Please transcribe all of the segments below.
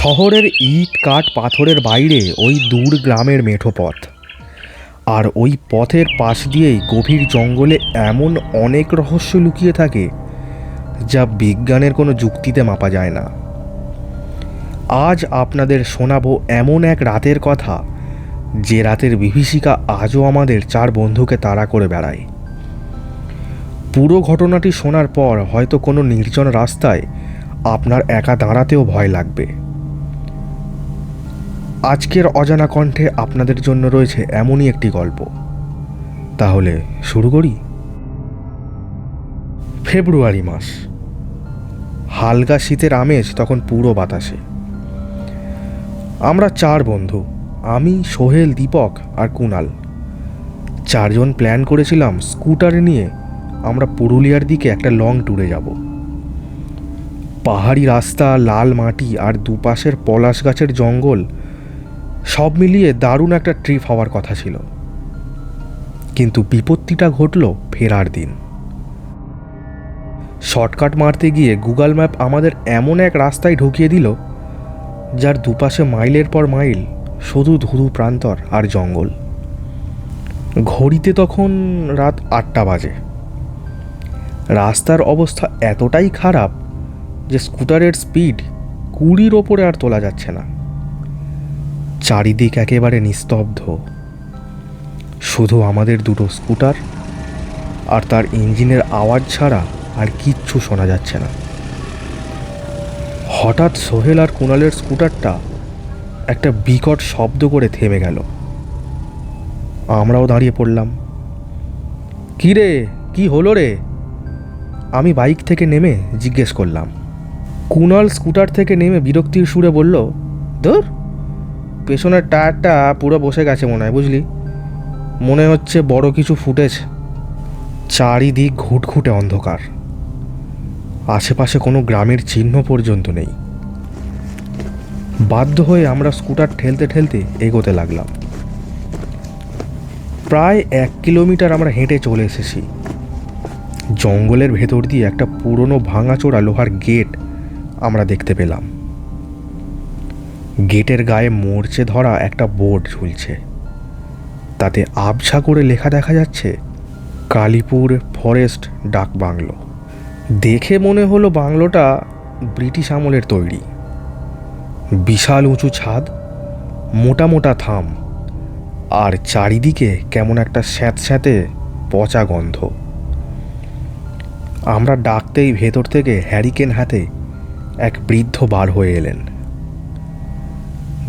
শহরের ইট কাঠ পাথরের বাইরে ওই দূর গ্রামের মেঠো পথ, আর ওই পথের পাশ দিয়েই গভীর জঙ্গলে এমন অনেক রহস্য লুকিয়ে থাকে যা বিজ্ঞানের কোনো যুক্তিতে মাপা যায় না। আজ আপনাদের শোনাবো এমন এক রাতের কথা, যে রাতের বিভীষিকা আজও আমাদের চার বন্ধুকে তাড়া করে বেড়ায়। পুরো ঘটনাটি শোনার পর হয়তো কোনো নির্জন রাস্তায় আপনার একা দাঁড়াতেও ভয় লাগবে। আজকের অজানা কণ্ঠে আপনাদের জন্য রয়েছে এমনই একটি গল্প। তাহলে শুরু করি। ফেব্রুয়ারি মাস, হালকা শীতের আমেজ তখন পুরো বাতাসে। আমরা চার বন্ধু, আমি, সোহেল, দীপক আর কুণাল, চারজন প্ল্যান করেছিলাম স্কুটারে নিয়ে আমরা পুরুলিয়ার দিকে একটা লং ট্যুরে যাব। পাহাড়ি রাস্তা, লাল মাটি আর দুপাশের পলাশ গাছের জঙ্গল, সব মিলিয়ে দারুণ একটা ট্রিপ হওয়ার কথা ছিল। কিন্তু বিপত্তিটা ঘটল ফেরার দিন। শর্টকাট মারতে গিয়ে গুগল ম্যাপ আমাদের এমন এক রাস্তায় ঢুকিয়ে দিল যার দুপাশে মাইলের পর মাইল শুধু ধুধু প্রান্তর আর জঙ্গল। ঘড়িতে তখন রাত 8টা বাজে। রাস্তার অবস্থা এতটাই খারাপ যে স্কুটারের স্পিড 20-র ওপরে আর তোলা যাচ্ছে না। চারিদিক একেবারে নিস্তব্ধ, শুধু আমাদের দুটো স্কুটার আর তার ইঞ্জিনের আওয়াজ ছাড়া আর কিচ্ছু শোনা যাচ্ছে না। হঠাৎ সোহেল আর কুণালের স্কুটারটা একটা বিকট শব্দ করে থেমে গেল। আমরাও দাঁড়িয়ে পড়লাম। কী রে, কি হলো রে? আমি বাইক থেকে নেমে জিজ্ঞেস করলাম। কুণাল স্কুটার থেকে নেমে বিরক্তির সুরে বলল, ধুর, পেছনের টায়ারটা পুরো বসে গেছে মনে হয়, বুঝলি? মনে হচ্ছে বড় কিছু ফুটেছে। চারিদিক ঘুটঘুটে অন্ধকার, আশেপাশে কোনো গ্রামের চিহ্ন পর্যন্ত নেই। বাধ্য হয়ে আমরা স্কুটার ঠেলতে ঠেলতে এগোতে লাগলাম। প্রায় 1 কিলোমিটার আমরা হেঁটে চলে এসেছি। জঙ্গলের ভেতর দিয়ে একটা পুরনো ভাঙাচোরা লোহার গেট আমরা দেখতে পেলাম। গেটের গায়ে মরচে ধরা একটা বোর্ড ঝুলছে, তাতে আবছা করে লেখা দেখা যাচ্ছে কালীপুর ফরেস্ট ডাক বাংলো। দেখে মনে হলো বাংলোটা ব্রিটিশ আমলের তৈরি। বিশাল উঁচু ছাদ, মোটা মোটা থাম, আর চারিদিকে কেমন একটা স্যাঁতস্যাঁতে পচা গন্ধ। আমরা ডাকতেই ভেতর থেকে হ্যারিকেন হাতে এক বৃদ্ধ বার হয়ে এলেন।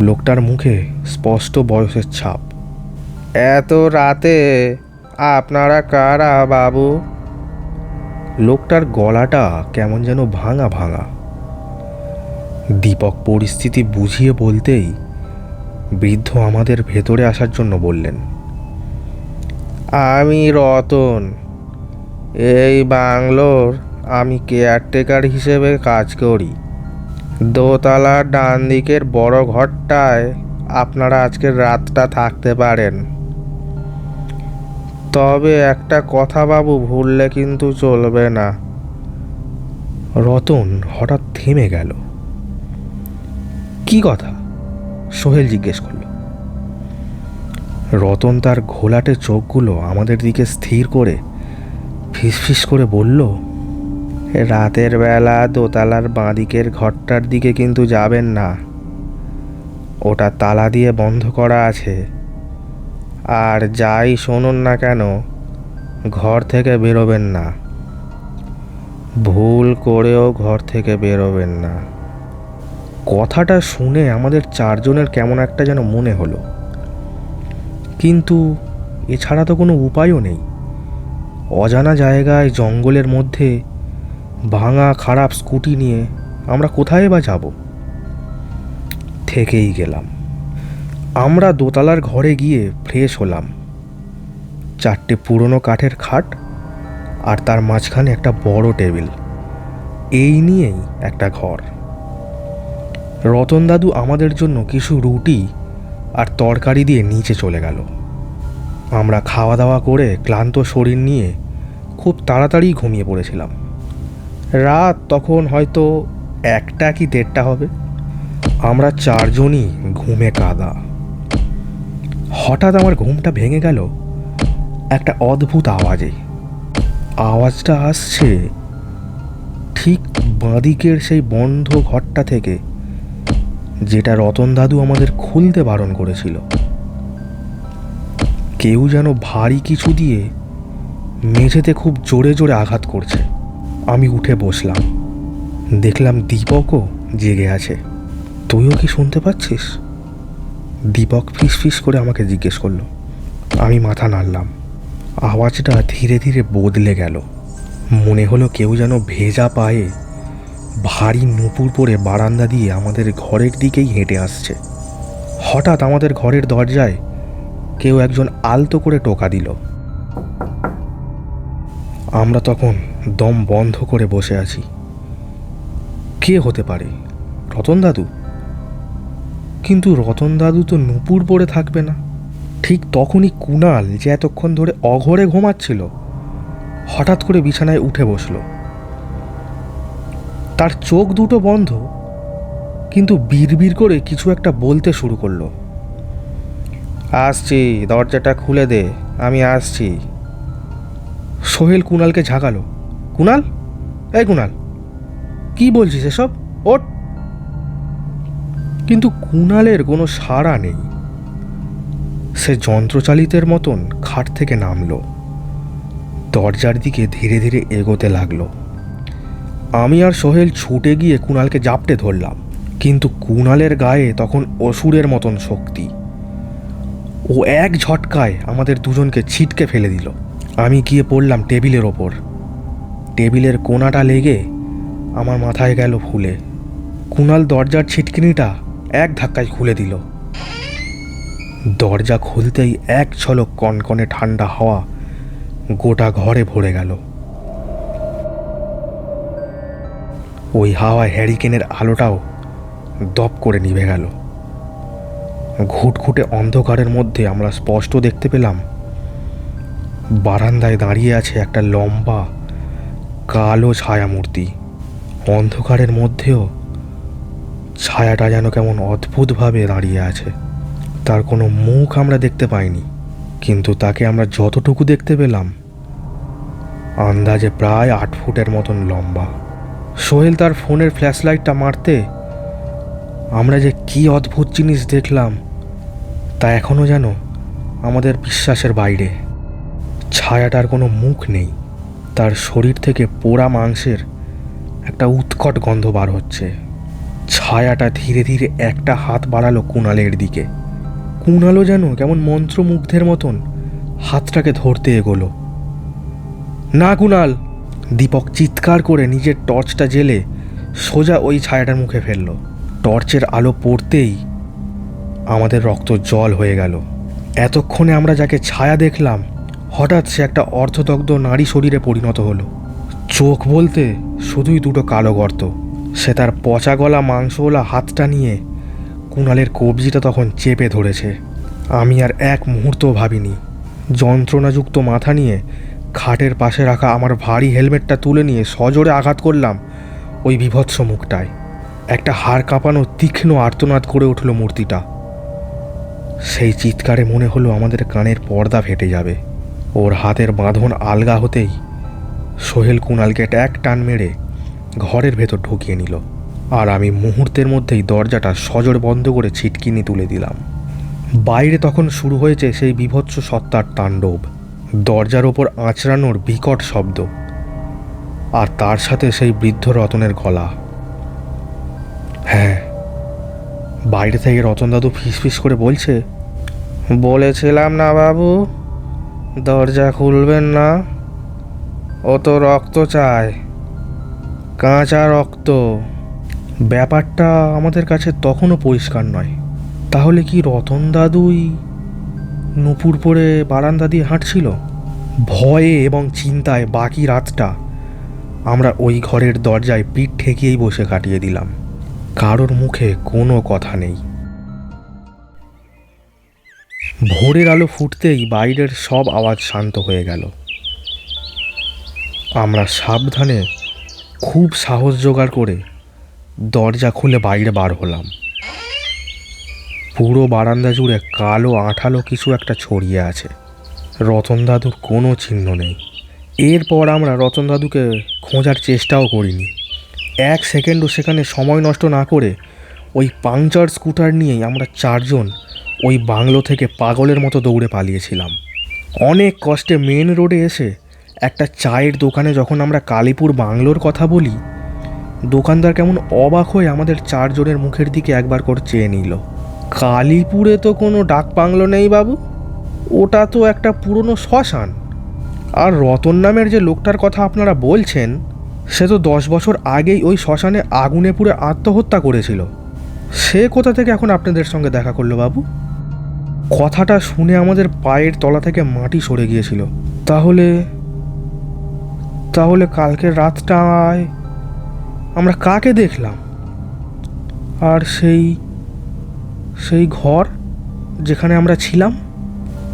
লোকটার মুখে স্পষ্ট বয়সের ছাপ। এত রাতে আপনারা কারা বাবু? লোকটার গলাটা কেমন যেন ভাঙা ভাঙা। দীপক পরিস্থিতি বুঝিয়ে বলতেই বৃদ্ধ আমাদের ভেতরে আসার জন্য বললেন, আমি রতন, এই বাংলোর আমি কেয়ারটেকার হিসেবে কাজ করি। দোতলার ডান দিকের বড় ঘরটায় আপনারা আজকের রাতটা থাকতে পারেন। তবে একটা কথা বাবু, ভুললে কিন্তু চলবে না। রতন হঠাৎ থেমে গেল। কি কথা? সোহেল জিজ্ঞেস করল। রতন তার ঘোলাটে চোখগুলো আমাদের দিকে স্থির করে ফিসফিস করে বলল, রাতের বেলা দোতলার বাঁদিকের ঘরটার দিকে কিন্তু যাবেন না। ওটা তালা দিয়ে বন্ধ করা আছে। আর যাই শুনুন না কেন, ঘর থেকে বেরোবেন না। ভুল করেও ঘর থেকে বেরোবেন না। কথাটা শুনে আমাদের চারজনের কেমন একটা যেন মনে হলো, কিন্তু এছাড়া তো কোনো উপায়ও নেই। অজানা জায়গায়, জঙ্গলের মধ্যে, ভাঙা খারাপ স্কুটি নিয়ে আমরা কোথায় বা যাব? থেকেই গেলাম। আমরা দোতলার ঘরে গিয়ে ফ্রেশ হলাম। 4টে পুরনো কাঠের খাট আর তার মাঝখানে একটা বড় টেবিল, এই নিয়েই একটা ঘর। রতন দাদু আমাদের জন্য কিছু রুটি আর তরকারি দিয়ে নিচে চলে গেল। আমরা খাওয়া দাওয়া করে ক্লান্ত শরীর নিয়ে খুব তাড়াতাড়ি ঘুমিয়ে পড়েছিলাম। রাত তখন হয়তো 1টা কি 1:30 হবে। আমরা চারজনই ঘুমে কাদা। হঠাৎ আমার ঘুমটা ভেঙে গেল একটা অদ্ভুত আওয়াজে। আওয়াজটা আসছে ঠিক বাঁদিকের সেই বন্ধ ঘরটা থেকে, যেটা রতন দাদু আমাদের খুলতে বারণ করেছিল। কেউ যেন ভারী কিছু দিয়ে মেঝেতে খুব জোরে জোরে আঘাত করছে। আমি উঠে বসলাম, দেখলাম দীপকও জেগে আছে। তুইও কি শুনতে পাচ্ছিস? দীপক ফিস ফিস করে আমাকে জিজ্ঞেস করলো। আমি মাথা নাড়লাম। আওয়াজটা ধীরে ধীরে বদলে গেল। মনে হলো কেউ যেন ভেজা পায়ে ভারী নুপুর পরে বারান্দা দিয়ে আমাদের ঘরের দিকেই হেঁটে আসছে। হঠাৎ আমাদের ঘরের দরজায় কেউ একজন আলতো করে টোকা দিল। আমরা তখন দম বন্ধ করে বসে আছি। কে হতে পারে? রতন দাদু? কিন্তু রতন দাদু তো নুপুর পরে থাকবে না। ঠিক তখনই কুণাল, যে এতক্ষণ ধরে অঘরে ঘুমাচ্ছিল, হঠাৎ করে বিছানায় উঠে বসল। তার চোখ দুটো বন্ধ, কিন্তু বিড়বিড় করে কিছু একটা বলতে শুরু করলো। আসছি, দরজাটা খুলে দে, আমি আসছি। সোহেল কুণালকে ঝাঁকালো। কুণাল, এই কুণাল, কি বলছিস এসব? ওঠ। কিন্তু কুণালের কোনো সাড়া নেই। সে যন্ত্রচালিতের মতন খাট থেকে নামলো, দরজার দিকে ধীরে ধীরে এগোতে লাগলো। আমি আর সোহেল ছুটে গিয়ে কুণালকে জাপটে ধরলাম, কিন্তু কুণালের গায়ে তখন অসুরের মতন শক্তি। ও এক ঝটকায় আমাদের দুজনকে ছিটকে ফেলে দিল। আমি গিয়ে পড়লাম টেবিলের ওপর। টেবিলের কোণাটা লেগে আমার মাথায় গেল ফুলে। কুণাল দরজার ছিটকিনিটা এক ধাক্কায় খুলে দিল। দরজা খুলতেই এক ঝলক কনকনে ঠান্ডা হাওয়া গোটা ঘরে ভরে গেল। ওই হাওয়ায় হ্যারিকেনের আলোটাও দপ করে নিভে গেল। ঘুটঘুটে অন্ধকারের মধ্যে আমরা স্পষ্ট দেখতে পেলাম বারান্দায় দাঁড়িয়ে আছে একটা লম্বা কালো ছায়ামূর্তি। অন্ধকারের মধ্যেও ছায়াটা যেন কেমন অদ্ভুতভাবে দাঁড়িয়ে আছে। তার কোনো মুখ আমরা দেখতে পাইনি, কিন্তু তাকে আমরা যতটুকু দেখতে পেলাম আন্দাজে প্রায় 8 ফুটের মতন লম্বা। সোহেল তার ফোনের ফ্ল্যাশ লাইটটা মারতে আমরা যে কি অদ্ভুত জিনিস দেখলাম তা এখনও যেন আমাদের বিশ্বাসের বাইরে। ছায়াটার কোনো মুখ নেই, তার শরীর থেকে পোড়া মাংসের একটা উৎকট গন্ধ বার হচ্ছে। ছায়াটা ধীরে ধীরে একটা হাত বাড়ালো কুণালের দিকে। কুণালও যেন কেমন মন্ত্রমুগ্ধের মতন হাতটাকে ধরতে এগোলো। না কুণাল! দীপক চিৎকার করে নিজের টর্চটা জেলে সোজা ওই ছায়াটার মুখে ফেলল। টর্চের আলো পড়তেই আমাদের রক্ত জল হয়ে গেল। এতক্ষণে আমরা যাকে ছায়া দেখলাম, হঠাৎ সে একটা অর্ধদগ্ধ নারী শরীরে পরিণত হলো। চোখ বলতে শুধুই দুটো কালো গর্ত। সে তার পচা গলা মাংসওয়ালা হাতটা নিয়ে কুণালের কবজিটা তখন চেপে ধরেছে। আমি আর এক মুহূর্তও ভাবিনি। যন্ত্রণাযুক্ত মাথা নিয়ে খাটের পাশে রাখা আমার ভারী হেলমেটটা তুলে নিয়ে সজোরে আঘাত করলাম ওই বিভৎস মুখটায়। একটা হাড় কাঁপানো তীক্ষ্ণ আর্তনাদ করে উঠল মূর্তিটা। সেই চিৎকারে মনে হলো আমাদের কানের পর্দা ফেটে যাবে। ওর হাতের বাঁধন আলগা হতেই সোহেল কুণালকে এক টান মেরে ঘরের ভেতর ঢুকিয়ে নিল, আর আমি মুহূর্তের মধ্যেই দরজাটা সজোরে বন্ধ করে ছিটকিনি তুলে দিলাম। বাইরে তখন শুরু হয়েছে সেই বিভৎস সত্তার তাণ্ডব। দরজার ওপর আঁচড়ানোর বিকট শব্দ, আর তার সাথে সেই বৃদ্ধ রতনের গলা। হ্যাঁ, বাইরে থেকে রতন দাদু ফিসফিস করে বলছে, বলেছিলাম না বাবু, দরজা খুলবেন না, ও তো রক্ত চায়, কাঁচা রক্ত। ব্যাপারটা আমাদের কাছে তখনও পরিষ্কার নয়। তাহলে কি রতন দাদুই নুপুর পরে বারান্দা দিয়ে হাঁটছিল? ভয়ে এবং চিন্তায় বাকি রাতটা আমরা ওই ঘরের দরজায় পিঠ ঠেকিয়েই বসে কাটিয়ে দিলাম। কারোর মুখে কোনো কথা নেই। ভোরের আলো ফুটতেই বাইরের সব আওয়াজ শান্ত হয়ে গেল। আমরা সাবধানে খুব সাহস জোগাড় করে দরজা খুলে বাইরে বার হলাম। পুরো বারান্দা জুড়ে কালো আঠালো কিছু একটা ছড়িয়ে আছে। রতন দাদুর কোনো চিহ্ন নেই। এরপর আমরা রতন দাদুকে খোঁজার চেষ্টাও করিনি। 1 সেকেন্ডও সেখানে সময় নষ্ট না করে ওই পাংচার স্কুটার নিয়েই আমরা 4 জন ওই বাংলো থেকে পাগলের মতো দৌড়ে পালিয়েছিলাম। অনেক কষ্টে মেন রোডে এসে একটা চায়ের দোকানে যখন আমরা কালীপুর বাংলোর কথা বলি, দোকানদার কেমন অবাক হয়ে আমাদের 4 জনের মুখের দিকে একবার করে চেয়ে নিল। কালীপুরে তো কোনো ডাক বাংলো নেই বাবু, ওটা তো একটা পুরনো শ্মশান। আর রতন নামের যে লোকটার কথা আপনারা বলছেন, সে তো 10 বছর আগেই ওই শ্মশানে আগুনে পুড়ে আত্মহত্যা করেছিল। সে কোথা থেকে এখন আপনাদের সঙ্গে দেখা করলো বাবু? কথাটা শুনে আমাদের পায়ের তলা থেকে মাটি সরে গিয়েছিল। তাহলে তাহলে কালকের রাতটায় আমরা কাকে দেখলাম? আর সেই ঘর যেখানে আমরা ছিলাম,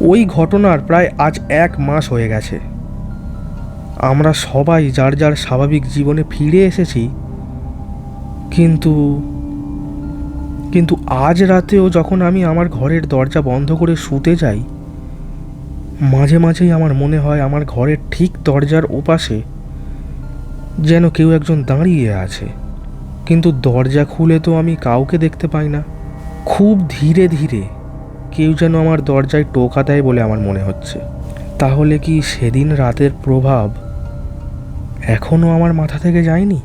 ওই ঘটনার প্রায় আজ 1 মাস হয়ে গেছে। আমরা সবাই যার যার স্বাভাবিক জীবনে ফিরে এসেছি, কিন্তু আজ রাতেও যখন আমি আমার ঘরের দরজা বন্ধ করে শুতে যাই, মাঝে মাঝেই আমার মনে হয় আমার ঘরের ঠিক দরজার ওপাশে যেন কেউ একজন দাঁড়িয়ে আছে। কিন্তু দরজা খুলে তো আমি কাউকে দেখতে পাই না। খুব ধীরে ধীরে কেউ যেন আমার দরজায় টোকা দেয় বলে আমার মনে হচ্ছে। তাহলে কি সেদিন রাতের প্রভাব এখনও আমার মাথা থেকে যায়নি?